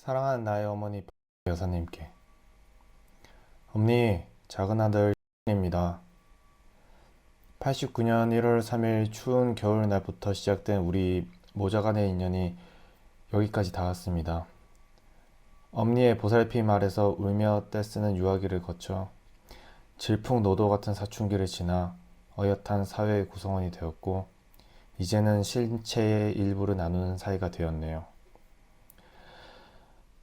사랑하는 나의 어머니 여사님께. 어머니, 작은 아들 입니다. 89년 1월 3일 추운 겨울날부터 시작된 우리 모자간의 인연이 여기까지 닿았습니다. 엄니의 보살핌 아래서 울며 떼쓰는 유아기를 거쳐 질풍노도 같은 사춘기를 지나 어엿한 사회의 구성원이 되었고, 이제는 신체의 일부를 나누는 사이가 되었네요.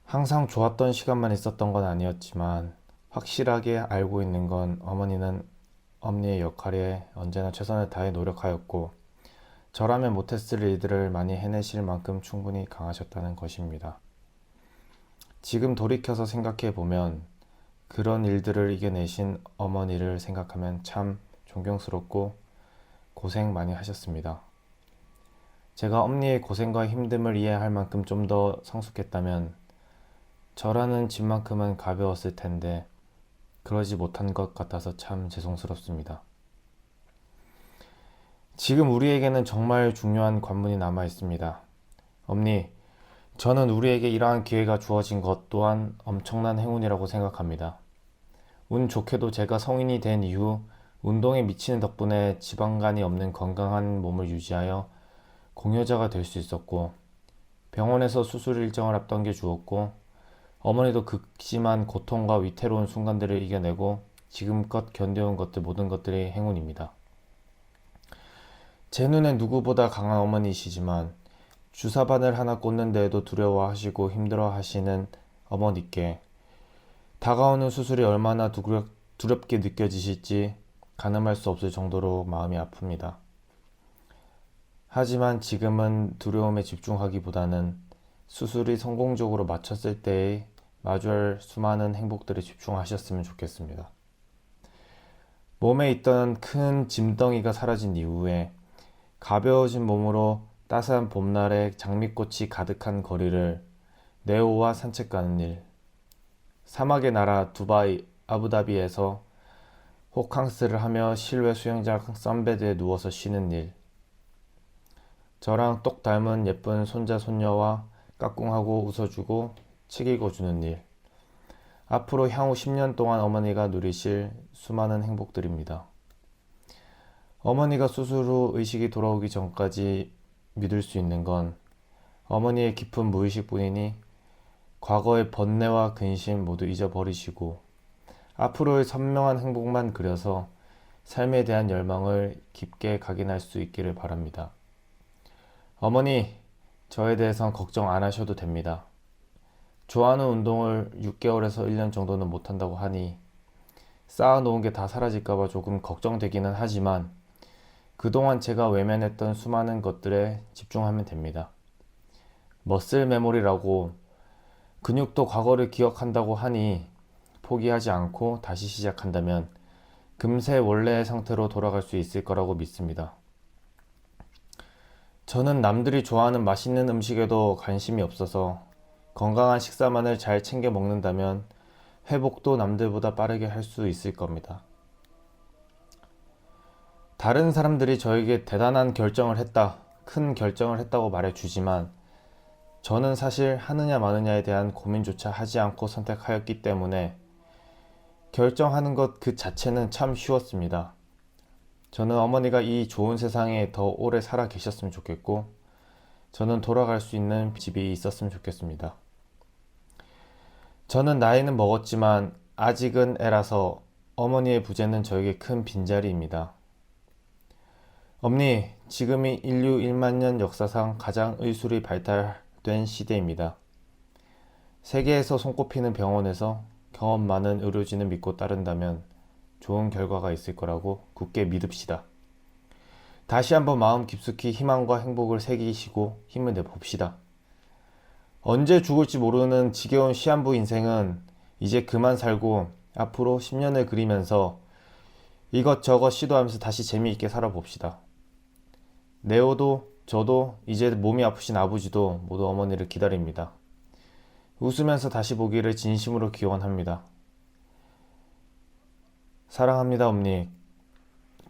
항상 좋았던 시간만 있었던 건 아니었지만 확실하게 알고 있는 건 어머니는 엄니의 역할에 언제나 최선을 다해 노력하였고, 저라면 못했을 일들을 많이 해내실 만큼 충분히 강하셨다는 것입니다. 지금 돌이켜서 생각해 보면 그런 일들을 이겨내신 어머니를 생각하면 참 존경스럽고 고생 많이 하셨습니다. 제가 엄니의 고생과 힘듦을 이해할 만큼 좀 더 성숙했다면 저라는 짐만큼은 가벼웠을 텐데 그러지 못한 것 같아서 참 죄송스럽습니다. 지금 우리에게는 정말 중요한 관문이 남아 있습니다. 엄니, 저는 우리에게 이러한 기회가 주어진 것 또한 엄청난 행운이라고 생각합니다. 운 좋게도 제가 성인이 된 이후 운동에 미치는 덕분에 지방간이 없는 건강한 몸을 유지하여 공여자가 될 수 있었고, 병원에서 수술 일정을 앞당겨 주었고, 어머니도 극심한 고통과 위태로운 순간들을 이겨내고 지금껏 견뎌온 것들, 모든 것들이 행운입니다. 제 눈엔 누구보다 강한 어머니시지만 주사바늘 하나 꽂는 데에도 두려워하시고 힘들어하시는 어머니께 다가오는 수술이 얼마나 두렵게 느껴지실지 가늠할 수 없을 정도로 마음이 아픕니다. 하지만 지금은 두려움에 집중하기보다는 수술이 성공적으로 마쳤을 때의 마주할 수많은 행복들에 집중하셨으면 좋겠습니다. 몸에 있던 큰 짐덩이가 사라진 이후에 가벼워진 몸으로 따스한 봄날에 장미꽃이 가득한 거리를 네오와 산책 가는 일, 사막의 나라 두바이, 아부다비에서 호캉스를 하며 실외 수영장 선베드에 누워서 쉬는 일, 저랑 똑 닮은 예쁜 손자 손녀와 까꿍하고 웃어주고 책 읽어주는 일, 앞으로 향후 10년 동안 어머니가 누리실 수많은 행복들입니다. 어머니가 수술 후 의식이 돌아오기 전까지 믿을 수 있는 건 어머니의 깊은 무의식뿐이니 과거의 번뇌와 근심 모두 잊어버리시고 앞으로의 선명한 행복만 그려서 삶에 대한 열망을 깊게 각인할 수 있기를 바랍니다. 어머니, 저에 대해선 걱정 안 하셔도 됩니다. 좋아하는 운동을 6개월에서 1년 정도는 못한다고 하니 쌓아놓은 게 다 사라질까봐 조금 걱정되기는 하지만 그동안 제가 외면했던 수많은 것들에 집중하면 됩니다. 머슬 메모리라고 근육도 과거를 기억한다고 하니 포기하지 않고 다시 시작한다면 금세 원래의 상태로 돌아갈 수 있을 거라고 믿습니다. 저는 남들이 좋아하는 맛있는 음식에도 관심이 없어서 건강한 식사만을 잘 챙겨 먹는다면 회복도 남들보다 빠르게 할 수 있을 겁니다. 다른 사람들이 저에게 대단한 결정을 했다, 큰 결정을 했다고 말해주지만 저는 사실 하느냐 마느냐에 대한 고민조차 하지 않고 선택하였기 때문에 결정하는 것 그 자체는 참 쉬웠습니다. 저는 어머니가 이 좋은 세상에 더 오래 살아 계셨으면 좋겠고 저는 돌아갈 수 있는 집이 있었으면 좋겠습니다. 저는 나이는 먹었지만 아직은 애라서 어머니의 부재는 저에게 큰 빈자리입니다. 엄니, 지금이 인류 1만 년 역사상 가장 의술이 발달된 시대입니다. 세계에서 손꼽히는 병원에서 경험 많은 의료진을 믿고 따른다면 좋은 결과가 있을 거라고 굳게 믿읍시다. 다시 한번 마음 깊숙이 희망과 행복을 새기시고 힘을 내봅시다. 언제 죽을지 모르는 지겨운 시한부 인생은 이제 그만 살고 앞으로 10년을 그리면서 이것저것 시도하면서 다시 재미있게 살아봅시다. 네오도 저도 이제 몸이 아프신 아버지도 모두 어머니를 기다립니다. 웃으면서 다시 보기를 진심으로 기원합니다. 사랑합니다, 엄니.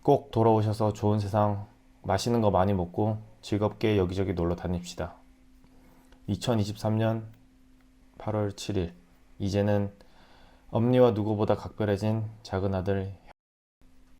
꼭 돌아오셔서 좋은 세상 맛있는 거 많이 먹고 즐겁게 여기저기 놀러 다닙시다. 2023년 8월 7일. 이제는 엄니와 누구보다 각별해진 작은 아들